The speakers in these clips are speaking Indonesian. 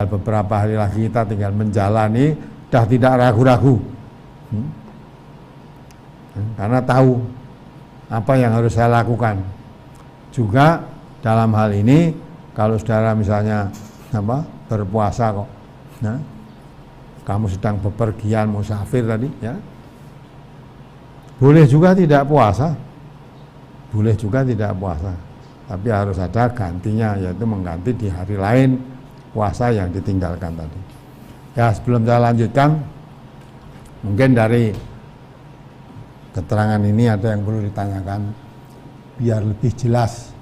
beberapa hari lagi kita tinggal menjalani, dah tidak ragu-ragu. Karena tahu apa yang harus saya lakukan. Juga dalam hal ini kalau saudara misalnya berpuasa kok, kamu sedang bepergian musafir tadi, ya, boleh juga tidak puasa, boleh juga tidak puasa, tapi harus ada gantinya, yaitu mengganti di hari lain puasa yang ditinggalkan tadi. Ya, sebelum saya lanjutkan, mungkin dari keterangan ini ada yang perlu ditanyakan biar lebih jelas,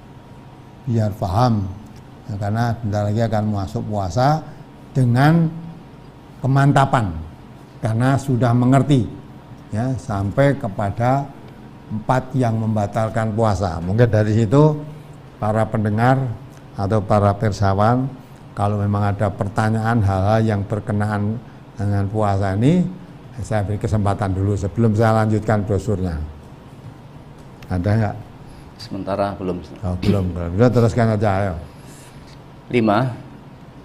biar paham, ya, karena bentar lagi akan masuk puasa dengan kemantapan karena sudah mengerti, ya, sampai kepada 4 yang membatalkan puasa. Mungkin dari situ para pendengar atau para pirsawan, kalau memang ada pertanyaan hal-hal yang berkenaan dengan puasa ini, saya beri kesempatan dulu sebelum saya lanjutkan brosurnya. Ada nggak? Sementara belum. Oh, belum. Sudah, teruskan aja, ayo. 5.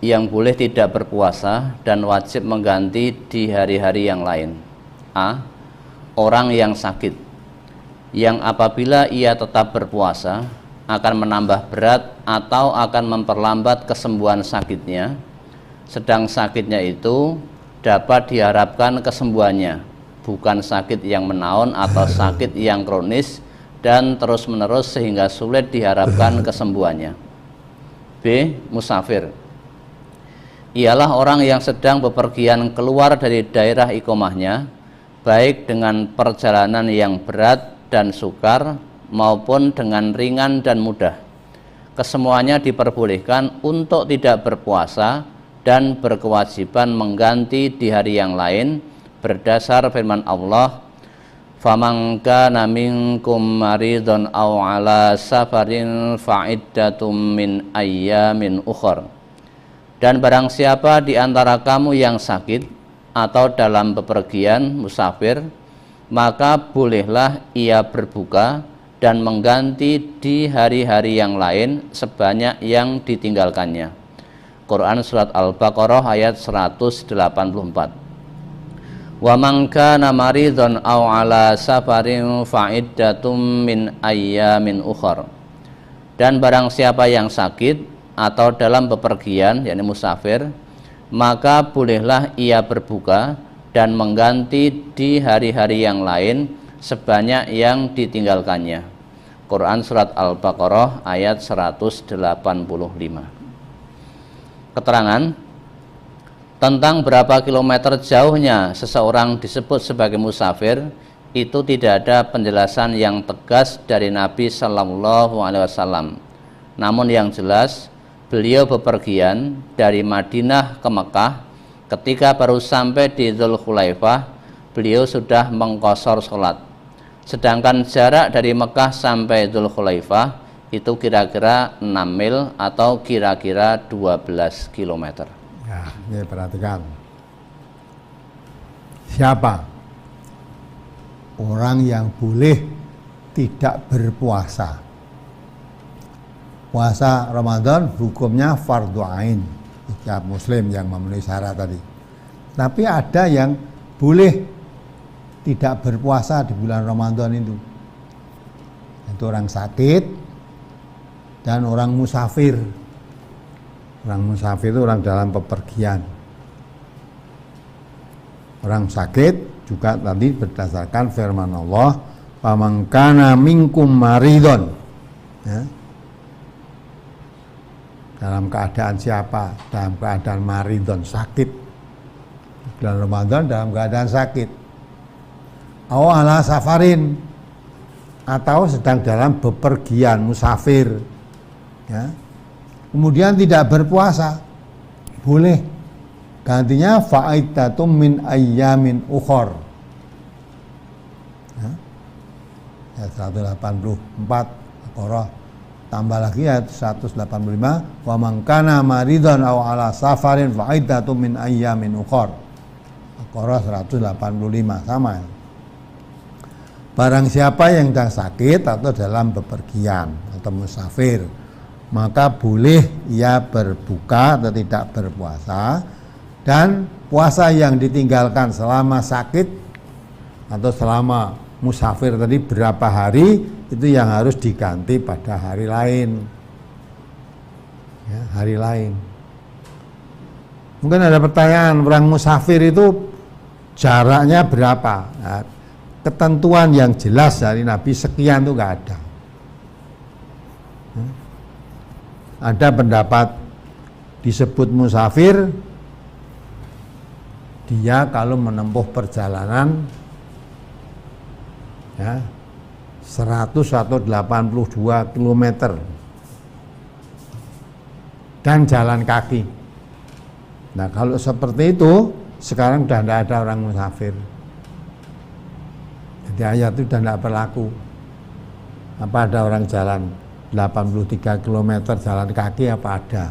Yang boleh tidak berpuasa dan wajib mengganti di hari-hari yang lain. A. Orang yang sakit, yang apabila ia tetap berpuasa akan menambah berat atau akan memperlambat kesembuhan sakitnya, sedang sakitnya itu dapat diharapkan kesembuhannya, bukan sakit yang menaun atau sakit yang kronis dan terus-menerus sehingga sulit diharapkan kesembuhannya. B. Musafir, ialah orang yang sedang bepergian keluar dari daerah iqomahnya, baik dengan perjalanan yang berat dan sukar maupun dengan ringan dan mudah. Kesemuanya diperbolehkan untuk tidak berpuasa dan berkewajiban mengganti di hari yang lain berdasar firman Allah, "Faman kana minkum maridun aw ala safarin fa'iddatum min ayyamin ukhra." Dan barang siapa di antara kamu yang sakit atau dalam bepergian musafir, maka bolehlah ia berbuka dan mengganti di hari-hari yang lain sebanyak yang ditinggalkannya. Quran surat Al-Baqarah ayat 184. Wa man kana maridun aw ala safarin fa'iddatum min ayyamin ukhra. Dan barang siapa yang sakit atau dalam bepergian, yakni musafir, maka bolehlah ia berbuka dan mengganti di hari-hari yang lain sebanyak yang ditinggalkannya. Quran surat Al-Baqarah ayat 185. Keterangan tentang berapa kilometer jauhnya seseorang disebut sebagai musafir itu tidak ada penjelasan yang tegas dari Nabi Sallallahu Alaihi Wasallam. Namun yang jelas, beliau bepergian dari Madinah ke Mekah. Ketika baru sampai di Dzulhulaifah, beliau sudah mengqashar sholat. Sedangkan jarak dari Mekah sampai Dzulhulaifah itu kira-kira 6 mil atau kira-kira 12 km. Ya, ini perhatikan. Siapa orang yang boleh tidak berpuasa? Puasa Ramadan hukumnya fardhu ain, setiap muslim yang memenuhi syarat tadi. Tapi ada yang boleh tidak berpuasa di bulan Ramadan itu orang sakit dan orang musafir. Orang musafir itu orang dalam bepergian. Orang sakit juga tadi berdasarkan firman Allah, "Faman kana minkum maridun." Ya. Dalam keadaan siapa? Dalam keadaan maridun, sakit. Bulan Ramadan dalam keadaan sakit. Aw ala safarin, atau sedang dalam bepergian musafir, ya. Kemudian tidak berpuasa, boleh gantinya fa'iddatum min ayyamin ukhra. Ya. Ayat 184 Baqarah, tambah lagi ayat 185, wa man kana maridun aw ala safarin fa'iddatum min ayyamin ukhra. Baqarah 185 sama. Barang siapa yang sedang sakit atau dalam bepergian atau musafir, maka boleh ia berbuka atau tidak berpuasa. Dan puasa yang ditinggalkan selama sakit atau selama musafir tadi berapa hari, itu yang harus diganti pada hari lain. Ya, hari lain. Mungkin ada pertanyaan, orang musafir itu jaraknya berapa? Nah, ketentuan yang jelas dari Nabi sekian itu nggak ada. Ada pendapat disebut musafir dia kalau menempuh perjalanan ya 100 atau 82 km dan jalan kaki. Nah kalau seperti itu sekarang sudah tidak ada orang musafir. Jadi ayat itu sudah tidak berlaku. Apa ada orang jalan 83 km jalan kaki, apa ada?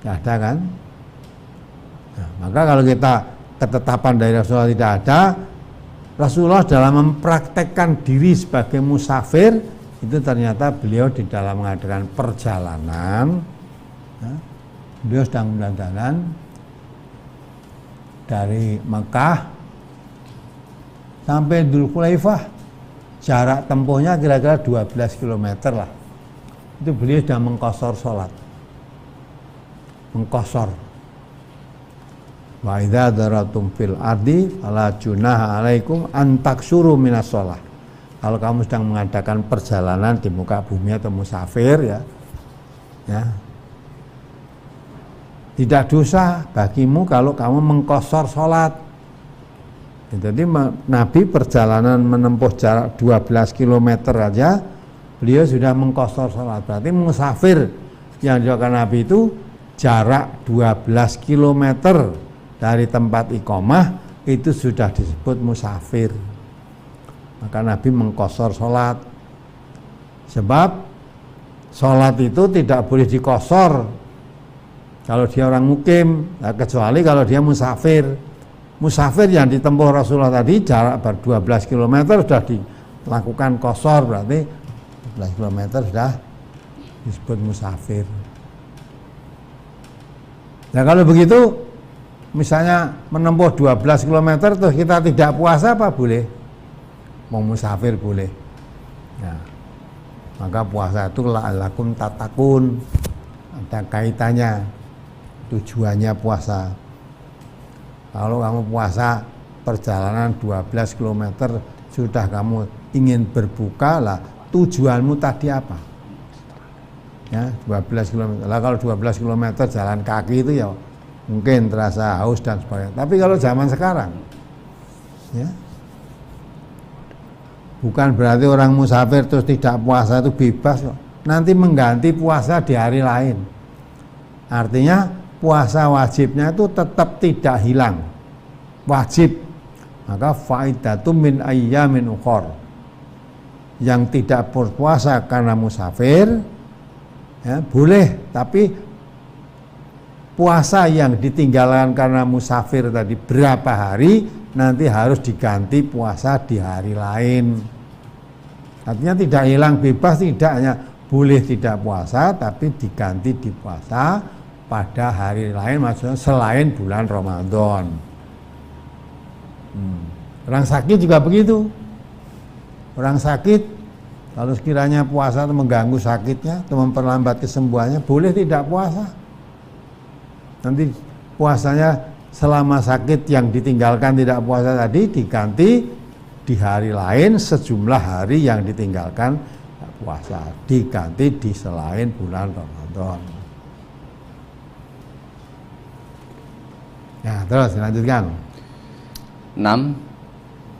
Tidak ada kan? Nah, maka kalau kita ketetapan dari Rasulullah tidak ada, Rasulullah dalam mempraktekkan diri sebagai musafir itu ternyata beliau di dalam mengadakan perjalanan, ya, beliau sedang berjalan dari Mekah sampai Dzulkhuwaifah, jarak tempuhnya kira-kira 12 km lah. Itu beliau sudah mengqashar sholat, mengqashar. Wa idza daratum fil ardi fala junaha alaikum an taksuru minas shalah. Kalau kamu sedang mengadakan perjalanan di muka bumi atau musafir ya, tidak dosa bagimu kalau kamu mengqashar sholat. Jadi Nabi perjalanan menempuh jarak 12 km aja beliau sudah mengqashar sholat. Berarti musafir yang dilakukan Nabi itu jarak 12 km dari tempat iqamah itu sudah disebut musafir. Maka Nabi mengqashar sholat. Sebab sholat itu tidak boleh diqashar kalau dia orang mukim, nah, kecuali kalau dia musafir. Musafir yang ditempuh Rasulullah tadi jarak 12 km sudah dilakukan qashar, berarti 12 km sudah disebut musafir. Nah kalau begitu misalnya menempuh 12 km terus kita tidak puasa apa boleh? Mau musafir boleh. Nah, maka puasa itu la'allakum tattaqun, ada kaitannya, tujuannya puasa. Kalau kamu puasa perjalanan 12 km sudah kamu ingin berbuka lah, tujuanmu tadi apa? Ya, 12 km. Lah kalau 12 km jalan kaki itu ya mungkin terasa haus dan sebagainya. Tapi kalau zaman sekarang ya bukan berarti orang musafir terus tidak puasa itu bebas kok. Nanti mengganti puasa di hari lain. Artinya puasa wajibnya itu tetap tidak hilang, wajib. Maka faidatum min ayyamin ukhor, yang tidak berpuasa karena musafir ya, boleh, tapi puasa yang ditinggalkan karena musafir tadi berapa hari nanti harus diganti puasa di hari lain. Artinya tidak hilang bebas, tidak, hanya boleh tidak puasa tapi diganti di puasa pada hari lain, maksudnya selain bulan Ramadan. Orang sakit juga begitu. Orang sakit kalau sekiranya puasa itu mengganggu sakitnya atau memperlambat kesembuhannya, boleh tidak puasa. Nanti puasanya selama sakit yang ditinggalkan tidak puasa tadi diganti di hari lain, sejumlah hari yang ditinggalkan puasa diganti di selain bulan Ramadan. Ya, terus dilanjutkan. 6.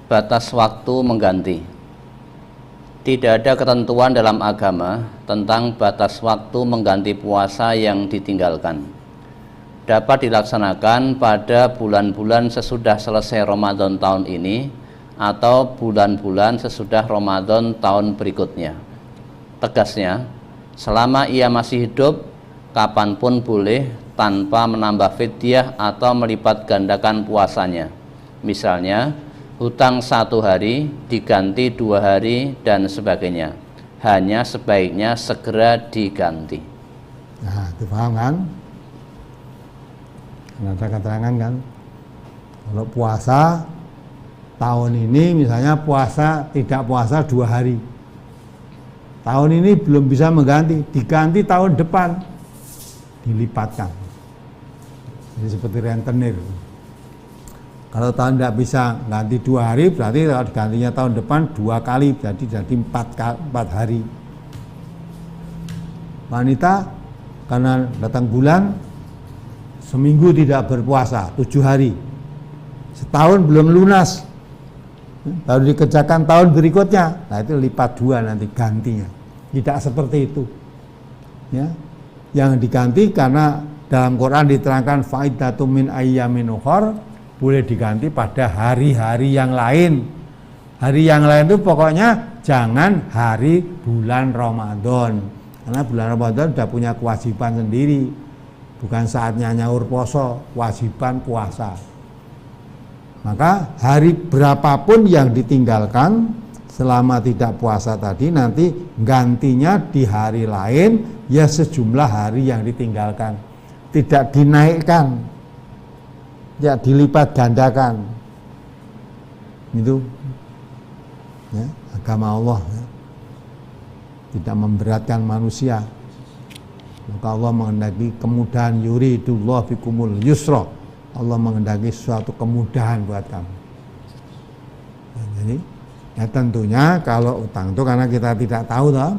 Batas waktu mengganti. Tidak ada ketentuan dalam agama tentang batas waktu mengganti puasa yang ditinggalkan. Dapat dilaksanakan pada bulan-bulan sesudah selesai Ramadan tahun ini atau bulan-bulan sesudah Ramadan tahun berikutnya. Tegasnya, selama ia masih hidup, kapanpun boleh tanpa menambah fidyah atau melipat gandakan puasanya. Misalnya, hutang 1 hari diganti 2 hari dan sebagainya. hanya sebaiknya segera diganti. Nah, dipaham kan? Ada keterangan kan? Kalau puasa tahun ini misalnya tidak puasa 2 hari. Tahun ini belum bisa mengganti, diganti tahun depan, dilipatkan. Jadi seperti rentenir. Kalau tahun tidak bisa ganti 2 hari, berarti kalau digantinya tahun depan 2 kali, jadi 4 hari. Wanita karena datang bulan, seminggu tidak berpuasa, 7 hari. Setahun belum lunas, baru dikerjakan tahun berikutnya, nah itu lipat 2 nanti gantinya. Tidak seperti itu, ya. Yang diganti karena dalam Quran diterangkan faidatum min ayyamin ukhar, boleh diganti pada hari-hari yang lain. Hari yang lain itu pokoknya jangan hari bulan Ramadan, karena bulan Ramadan sudah punya kewajiban sendiri, bukan saatnya nyaur poso, kewajiban puasa. Maka hari berapapun yang ditinggalkan selama tidak puasa tadi, nanti gantinya di hari lain, ya sejumlah hari yang ditinggalkan, tidak dinaikkan, tidak dilipat gandakan. Itu ya, agama Allah ya. Tidak memberatkan manusia. Maka Allah menghendaki kemudahan, yuridullah bikumul yusra, Allah menghendaki suatu kemudahan buat kamu. Nah, jadi ya tentunya kalau utang itu karena kita tidak tahu toh,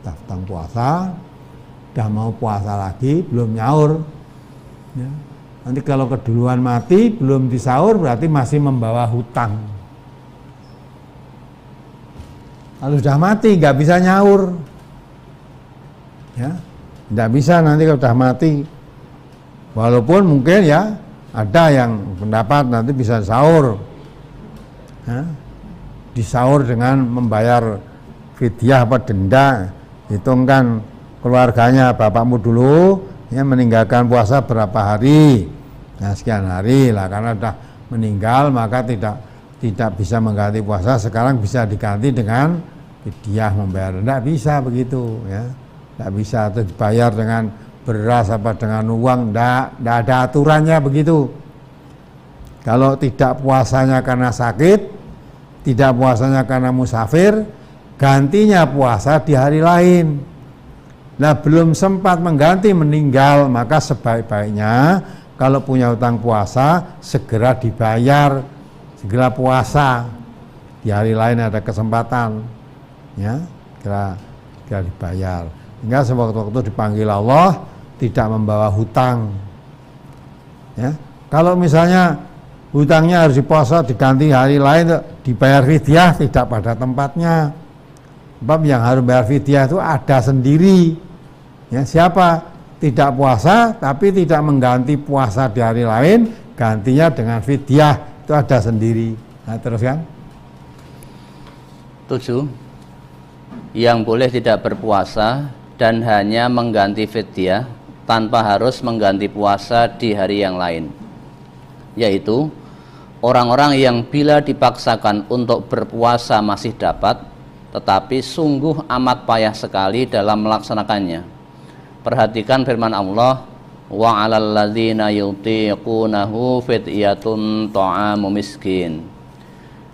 utang puasa, udah mau puasa lagi belum nyaur. Ya. Nanti kalau keduluan mati belum disaur berarti masih membawa hutang. Kalau sudah mati nggak bisa nyaur, ya nggak bisa nanti kalau sudah mati. Walaupun mungkin ya ada yang pendapat nanti bisa sahur, ya, disaur dengan membayar fidyah apa denda, hitungkan keluarganya, bapakmu dulu ya meninggalkan puasa berapa hari, nah sekian hari lah, karena sudah meninggal maka tidak bisa mengganti puasa, sekarang bisa diganti dengan fidyah membayar, tidak bisa begitu ya, tidak bisa atau dibayar dengan beras apa dengan uang, tidak ada aturannya begitu. Kalau tidak puasanya karena sakit, tidak puasanya karena musafir, gantinya puasa di hari lain. Nah belum sempat mengganti meninggal, maka sebaik-baiknya kalau punya utang puasa segera dibayar, segera puasa. Di hari lain ada kesempatan, ya, segera dibayar. Hingga sewaktu-waktu dipanggil Allah tidak membawa hutang. Ya, kalau misalnya hutangnya harus dipuasa diganti hari lain dibayar fidyah, tidak pada tempatnya. Sebab yang harus bayar fidyah itu ada sendiri. Ya, siapa tidak puasa tapi tidak mengganti puasa di hari lain, gantinya dengan fidyah, itu ada sendiri. Nah, teruskan. 7. Yang boleh tidak berpuasa dan hanya mengganti fidyah tanpa harus mengganti puasa di hari yang lain, yaitu orang-orang yang bila dipaksakan untuk berpuasa masih dapat, tetapi sungguh amat payah sekali dalam melaksanakannya. Perhatikan firman Allah, wa 'alal ladzina yutiqunahu fidyatun ta'amu miskin.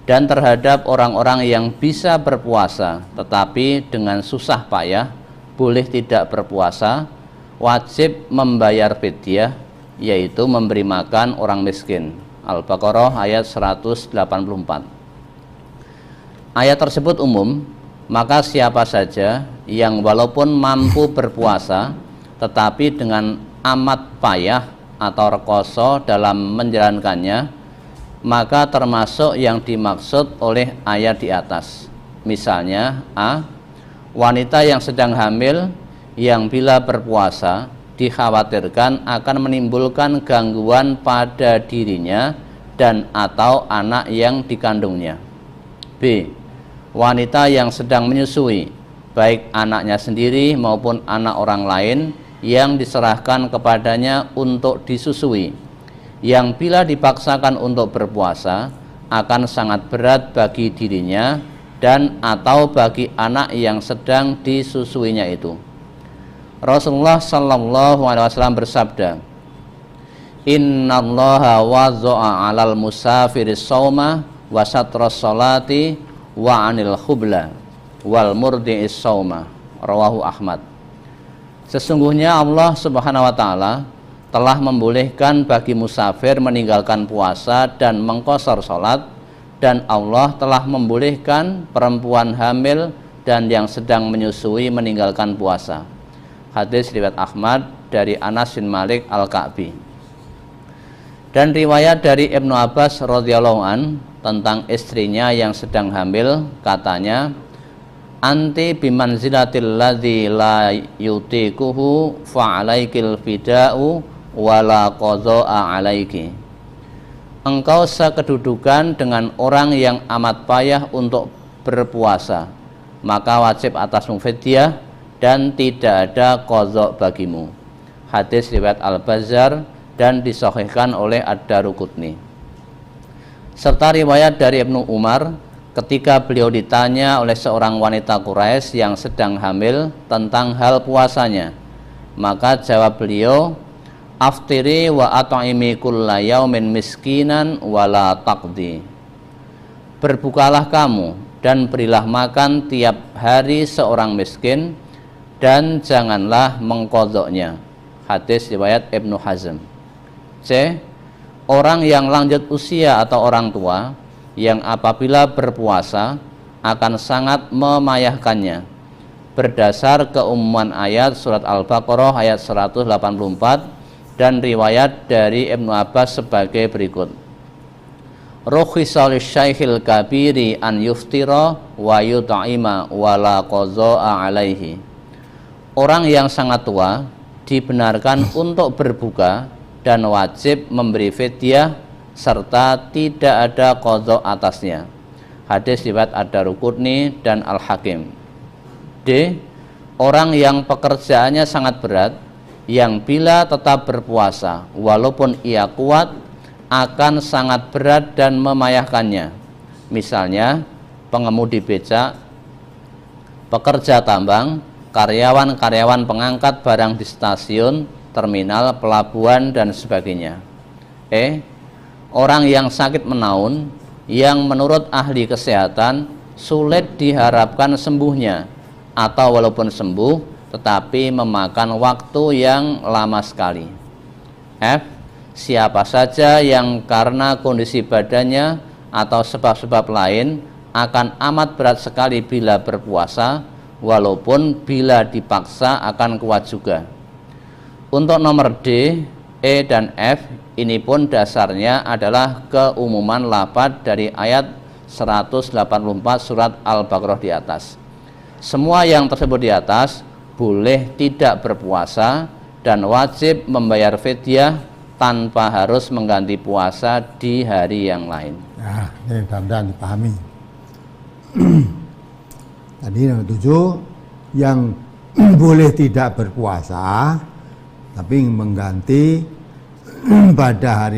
Dan terhadap orang-orang yang bisa berpuasa tetapi dengan susah payah boleh tidak berpuasa, wajib membayar fidyah, yaitu memberi makan orang miskin. Al-Baqarah ayat 184. Ayat tersebut umum, maka siapa saja yang walaupun mampu berpuasa tetapi dengan amat payah atau rekoso dalam menjalankannya, maka termasuk yang dimaksud oleh ayat di atas. Misalnya A. Wanita yang sedang hamil yang bila berpuasa dikhawatirkan akan menimbulkan gangguan pada dirinya dan atau anak yang dikandungnya. B. Wanita yang sedang menyusui, baik anaknya sendiri maupun anak orang lain yang diserahkan kepadanya untuk disusui, yang bila dipaksakan untuk berpuasa akan sangat berat bagi dirinya dan atau bagi anak yang sedang disusuinya itu. Rasulullah sallallahu alaihi wasallam bersabda, "Innallaha wadza'a 'alal musafiris shauma wa satras salati wa 'anil khubla wal murdi'is shauma." Rawahu Ahmad. Sesungguhnya Allah Subhanahu wa taala telah membolehkan bagi musafir meninggalkan puasa dan mengqashar salat, dan Allah telah membolehkan perempuan hamil dan yang sedang menyusui meninggalkan puasa. Hadis riwayat Ahmad dari Anas bin Malik Al-Ka'bi. Dan riwayat dari Ibnu Abbas radhiyallahu an tentang istrinya yang sedang hamil, katanya, "Anti bimanzilatil ladzi la yutikuhu fa'alaikil fida'u wala qadha'a alaiki." Engkau sekedudukan dengan orang yang amat payah untuk berpuasa, maka wajib atasmu fidyah dan tidak ada qadha bagimu. Hadis riwayat Al-Bazzar dan disahihkan oleh Ad-Daruqutni. Serta riwayat dari Ibnu Umar ketika beliau ditanya oleh seorang wanita Quraisy yang sedang hamil tentang hal puasanya, maka jawab beliau, "Aftiri wa at'imi kulla yaumin miskinan wala taqdi." Berbukalah kamu dan berilah makan tiap hari seorang miskin dan janganlah mengqadhanya. Hadis riwayat Ibnu Hazm. C. Orang yang lanjut usia atau orang tua yang apabila berpuasa akan sangat memayahkannya, berdasar keumuman ayat surat Al-Baqarah ayat 184 dan riwayat dari Ibnu Abbas sebagai berikut. Rukhisa lisyaikhil kabiri an yuftira wa yut'ima wala qadha'a alaihi. Orang yang sangat tua dibenarkan untuk berbuka dan wajib memberi fidyah serta tidak ada qadha atasnya. Hadis riwayat Ad-Daruqutni dan Al-Hakim. D. Orang yang pekerjaannya sangat berat, yang bila tetap berpuasa walaupun ia kuat akan sangat berat dan memayahkannya. Misalnya pengemudi becak, pekerja tambang, karyawan-karyawan pengangkat barang di stasiun, terminal, pelabuhan, dan sebagainya. E. Orang yang sakit menaun, yang menurut ahli kesehatan sulit diharapkan sembuhnya, atau walaupun sembuh tetapi memakan waktu yang lama sekali. F. Siapa saja yang karena kondisi badannya atau sebab-sebab lain akan amat berat sekali bila berpuasa, walaupun bila dipaksa akan kuat juga. Untuk nomor D, E, dan F, ini pun dasarnya adalah keumuman lafadz dari ayat 184 surat Al-Baqarah di atas. Semua yang tersebut di atas boleh tidak berpuasa dan wajib membayar fidyah tanpa harus mengganti puasa di hari yang lain. Nah, ini mudah-mudahan dipahami. Tadi nomor 7, yang boleh tidak berpuasa tapi mengganti pada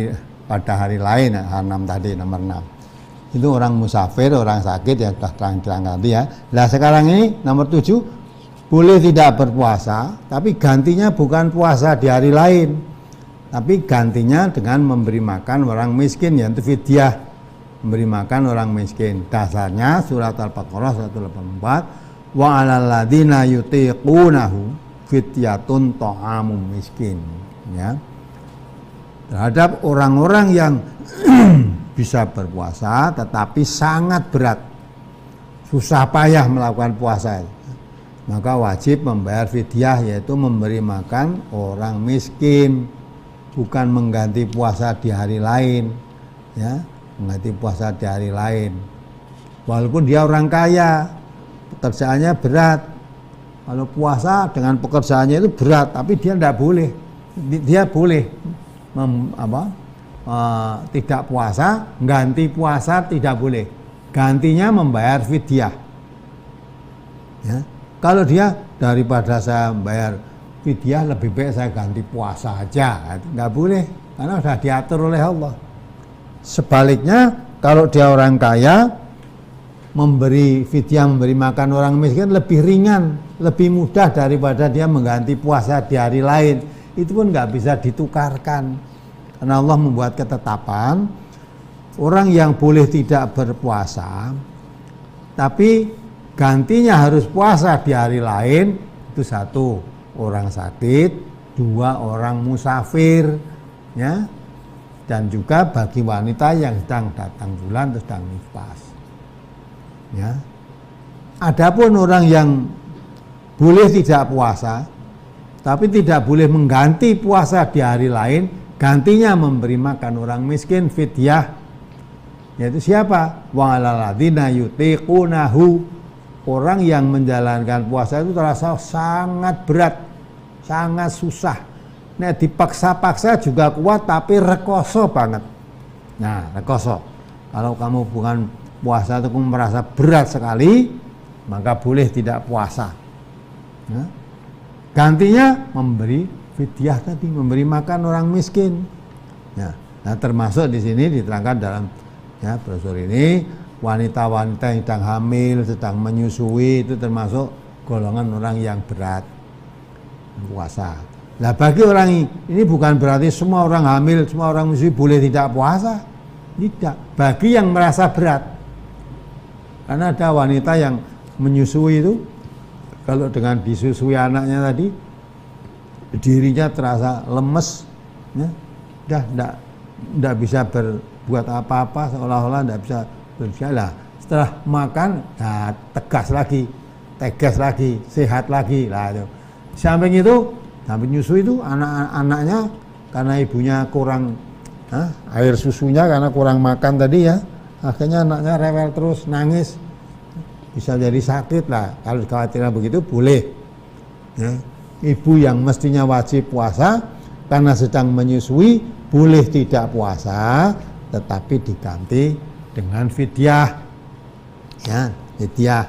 hari lain, 6 tadi, nomor 6. Itu orang musafir, orang sakit yang sudah terang-terang tadi ya. Nah sekarang ini nomor 7, boleh tidak berpuasa tapi gantinya bukan puasa di hari lain, tapi gantinya dengan memberi makan orang miskin, yaitu fidyah, memberi makan orang miskin. Dasarnya surat Al-Baqarah 184, wa 'alal ladzina yutiqunahu fidyatun ta'amum miskin, ya. Terhadap orang-orang yang bisa berpuasa tetapi sangat berat, susah payah melakukan puasa, maka wajib membayar fidyah, yaitu memberi makan orang miskin, bukan mengganti puasa di hari lain, ya, mengganti puasa di hari lain. Walaupun dia orang kaya, pekerjaannya berat, kalau puasa dengan pekerjaannya itu berat, tapi dia tidak boleh, dia boleh tidak puasa, ganti puasa tidak boleh, gantinya membayar fidyah, ya. Kalau dia daripada saya bayar fidyah lebih baik saya ganti puasa aja, nggak boleh, karena sudah diatur oleh Allah. Sebaliknya kalau dia orang kaya memberi fidyah, memberi makan orang miskin lebih ringan, lebih mudah daripada dia mengganti puasa di hari lain. Itu pun nggak bisa ditukarkan, karena Allah membuat ketetapan orang yang boleh tidak berpuasa tapi gantinya harus puasa di hari lain itu: satu, orang sakit; dua, orang musafir, ya, dan juga bagi wanita yang sedang datang bulan atau sedang nifas. Ya. Adapun orang yang boleh tidak puasa tapi tidak boleh mengganti puasa di hari lain, gantinya memberi makan orang miskin, fidyah. Yaitu siapa? Wa 'alal ladzina yutiqunahu. Orang yang menjalankan puasa itu terasa sangat berat, sangat susah. Nah, dipaksa-paksa juga kuat tapi rekoso banget. Nah, rekoso. Kalau kamu bukan puasa itu kamu merasa berat sekali, maka boleh tidak puasa. Nah, gantinya memberi fidyah tadi, memberi makan orang miskin. Nah, termasuk di sini diterangkan dalam brosur ini, wanita-wanita yang sedang hamil, sedang menyusui itu termasuk golongan orang yang berat puasa. Nah, bagi orang ini bukan berarti semua orang hamil, semua orang menyusui boleh tidak puasa. Tidak. Bagi yang merasa berat. Karena ada wanita yang menyusui itu, kalau dengan disusui anaknya tadi, dirinya terasa lemes, ya, tidak bisa berbuat apa-apa, seolah-olah tidak bisa berjalan. Setelah makan, nah, tegas lagi, sehat lagi. Lah, itu. Samping itu, sampai nyusui itu anak-anaknya karena ibunya kurang air susunya, karena kurang makan tadi ya. Akhirnya anaknya rewel terus, nangis, bisa jadi sakit lah. Kalau kekhawatiran begitu boleh. Ya. Ibu yang mestinya wajib puasa karena sedang menyusui boleh tidak puasa, tetapi diganti dengan fidyah. Ya, fidyah.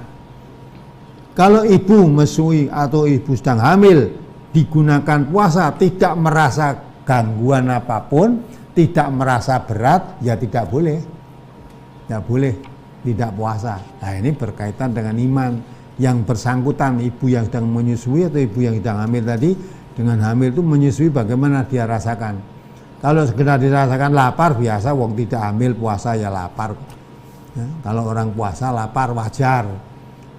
Kalau ibu menyusui atau ibu sedang hamil digunakan puasa, tidak merasa gangguan apapun, tidak merasa berat, ya tidak boleh. Tidak boleh tidak puasa. Nah, ini berkaitan dengan iman yang bersangkutan. Ibu yang sedang menyusui atau ibu yang sedang hamil tadi, dengan hamil itu menyusui bagaimana dia rasakan. Kalau sekedar dirasakan lapar biasa, wong tidak hamil puasa ya lapar. Ya, kalau orang puasa lapar wajar.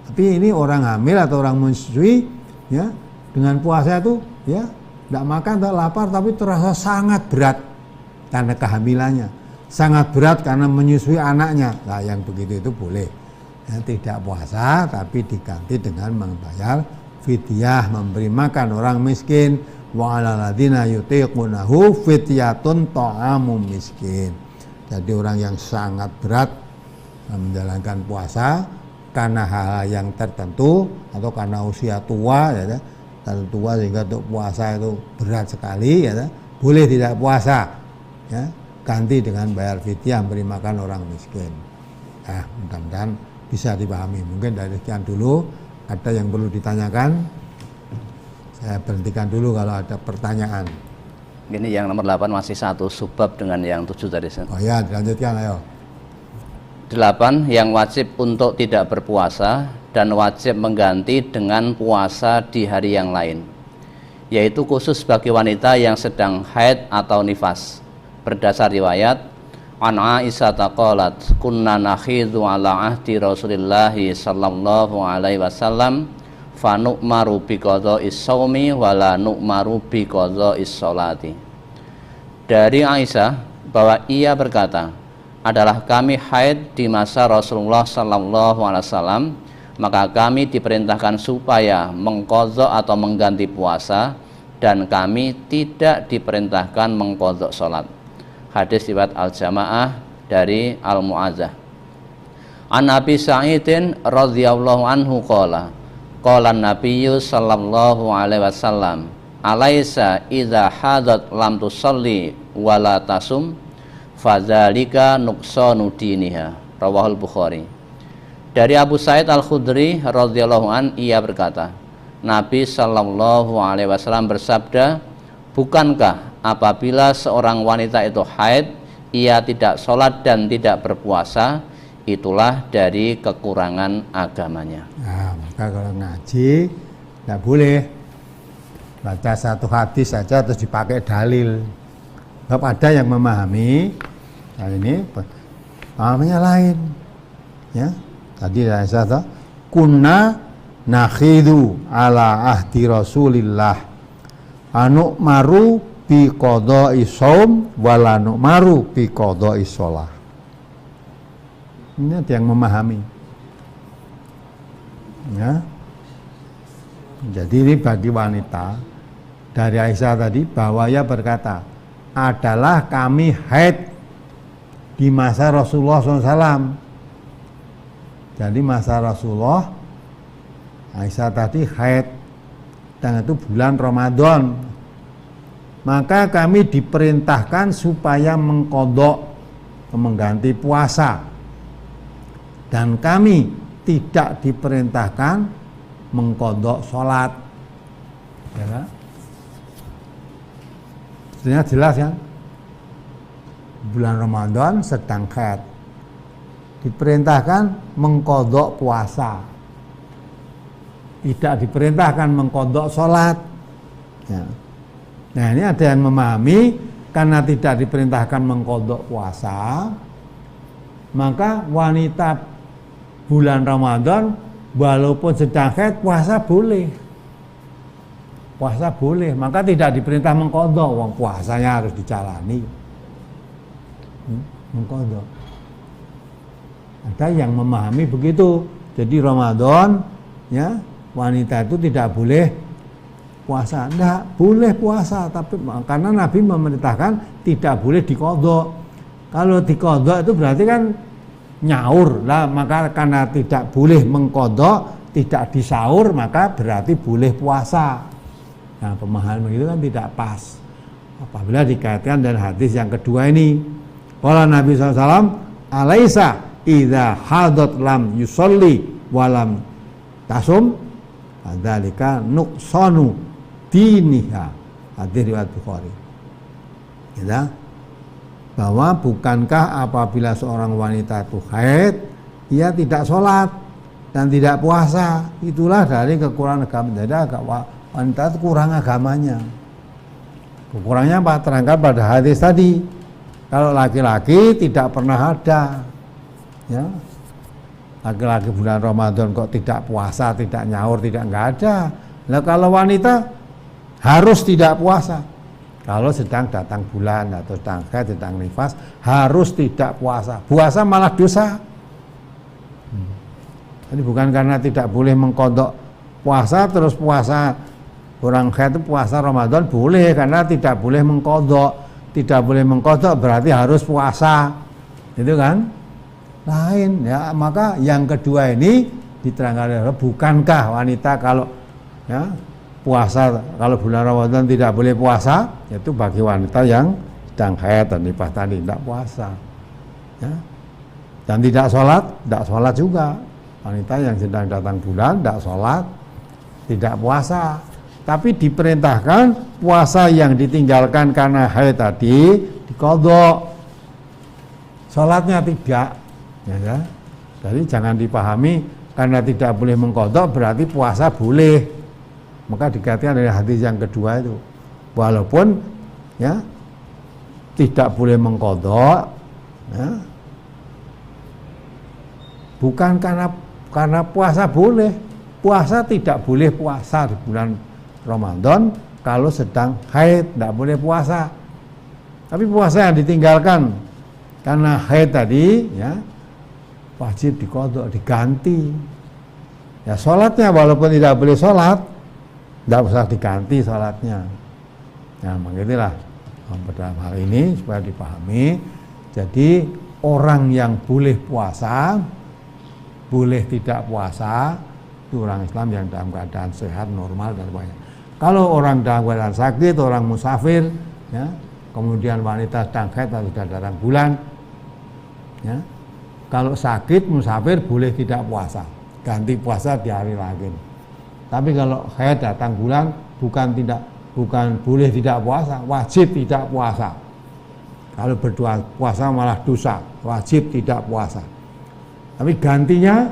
Tapi ini orang hamil atau orang menyusui, ya, dengan puasa itu ya tidak makan, tidak lapar, tapi terasa sangat berat karena kehamilannya. Sangat berat karena menyusui anaknya. Nah, yang begitu itu boleh. Ya, tidak puasa tapi diganti dengan membayar fidyah, memberi makan orang miskin. Wa 'alal ladzina yutiqunahu fidyatun ta'amum miskin. Jadi orang yang sangat berat menjalankan puasa karena hal yang tertentu atau karena usia tua, ya, terlalu tua sehingga untuk puasa itu berat sekali, ya, boleh tidak puasa. Ya, ganti dengan bayar fidyah, beri makan orang miskin. Nah, mudah-mudahan bisa dipahami. Mungkin dari sekian dulu. Ada yang perlu ditanyakan? Saya berhentikan dulu kalau ada pertanyaan. Ini yang nomor 8 masih satu subbab dengan yang 7 tadi. Oh ya, dilanjutkan ayo. 8 yang wajib untuk tidak berpuasa dan wajib mengganti dengan puasa di hari yang lain, yaitu khusus bagi wanita yang sedang haid atau nifas. Berdasar riwayat an Aisyah qalat kunna nakhidhu ala ahdi Rasulillah sallallahu alaihi wasallam fa nu'maru bi qadha'is shaumi wa la nu'maru bi qadha'is sholati. Dari Aisyah bahwa ia berkata, adalah kami haid di masa Rasulullah sallallahu alaihi wasallam, maka kami diperintahkan supaya mengqadha atau mengganti puasa, dan kami tidak diperintahkan mengqadha salat. Hadis riwayat Al-Jamaah dari Al-Mu'adzah. An Abi Sa'idin radhiyallahu anhu qala Nabiyyu sallallahu alaihi wasallam alaisa idza hadat lam tusalli wa la tasum fadzalika nuqsanu diniha. Rawahul Bukhari. Dari Abu Sa'id Al-Khudri radhiyallahu an, ia berkata, Nabi sallallahu alaihi wasallam bersabda, bukankah apabila seorang wanita itu haid, ia tidak sholat dan tidak berpuasa, itulah dari kekurangan agamanya. Nah, maka kalau ngaji tidak boleh baca satu hadis saja terus dipakai dalil. Sebab ada yang memahami, nah ini pemahamannya lain. Ya, tadi saya kunna nakhidu ala ahdi Rasulillah anu maru bi qada'i shaum wala maru bi qada'i shalah. Ini ada yang memahami. Ya. Jadi ini bagi wanita dari Aisyah tadi bahwa ia berkata, adalah kami haid di masa Rasulullah SAW. Jadi masa Rasulullah, Aisyah tadi haid dan itu bulan Ramadan. Maka kami diperintahkan supaya mengqadha, mengganti puasa. Dan kami tidak diperintahkan mengqadha salat. Ya. Sebenarnya jelas ya. Bulan Ramadan sedang haid. Diperintahkan mengqadha puasa. Tidak diperintahkan mengqadha salat. Ya. Nah, ini ada yang memahami karena tidak diperintahkan mengqadha puasa, maka wanita bulan Ramadan walaupun sedang haid puasa boleh. Puasa boleh, maka tidak diperintah mengqadha, wong puasanya harus dijalani. Mengqadha. Ada yang memahami begitu. Jadi Ramadan ya, wanita itu tidak boleh puasa. Enggak, boleh puasa, tapi karena Nabi memerintahkan tidak boleh diqadha. Kalau diqadha itu berarti kan nyaur lah, maka karena tidak boleh mengqadha, tidak disaur, maka berarti boleh puasa. Nah, pemahaman begitu kan tidak pas apabila dikaitkan dengan hadis yang kedua ini. Qala Nabi SAW, alaisa idza hadat lam yusolli walam tasum adzalika nuqsanu diniha. Hadis riwayat Bukhari. Ya, bahwa bukankah apabila seorang wanita itu haid, ia tidak sholat dan tidak puasa, itulah dari kekurangan agama. Jadi wanita itu kurang agamanya. Kekurangannya apa? Terangkat pada hadis tadi. Kalau laki-laki tidak pernah ada, ya, laki-laki bulan Ramadan kok tidak puasa, tidak nyaur, enggak ada. Nah, kalau wanita harus tidak puasa. Kalau sedang datang bulan atau sedang haid, sedang nifas, harus tidak puasa. Puasa malah dosa. Jadi bukan karena tidak boleh mengqadha puasa terus puasa. Orang haid itu puasa Ramadan boleh karena tidak boleh mengqadha. Tidak boleh mengqadha berarti harus puasa. Itu kan? Lain ya, maka yang kedua ini diterangkan, bukankah wanita kalau ya puasa, kalau bulan Ramadan tidak boleh puasa, itu bagi wanita yang sedang haid dan nifas tadi tidak puasa, ya. Dan tidak sholat juga. Wanita yang sedang datang bulan tidak sholat, tidak puasa, tapi diperintahkan puasa yang ditinggalkan karena haid tadi diqadha, sholatnya tidak, ya. Jadi jangan dipahami karena tidak boleh mengqadha berarti puasa boleh. Maka dikatakan dari hadis yang kedua itu, walaupun ya tidak boleh mengqadha, ya, bukan karena puasa boleh. Puasa tidak boleh puasa di bulan Ramadan kalau sedang haid, tidak boleh puasa. Tapi puasa yang ditinggalkan karena haid tadi, ya, wajib diqadha, diganti. Ya, sholatnya walaupun tidak boleh sholat, tidak usah diganti sholatnya. Nah, begitulah pada hal ini supaya dipahami. Jadi orang yang boleh puasa, boleh tidak puasa, itu orang Islam yang dalam keadaan sehat, normal dan sebagainya. Kalau orang dalam keadaan sakit, orang musafir, ya, kemudian wanita sedang haid atau sudah datang bulan, ya, kalau sakit musafir boleh tidak puasa, ganti puasa di hari lain. Tapi kalau haid datang bulan bukan boleh tidak puasa, wajib tidak puasa. Kalau berdua puasa malah dosa, wajib tidak puasa. Tapi gantinya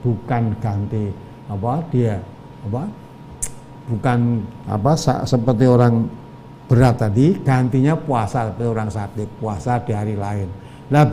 bukan ganti bukan seperti orang berat tadi, gantinya puasa seperti orang sakit, puasa di hari lain. Nah,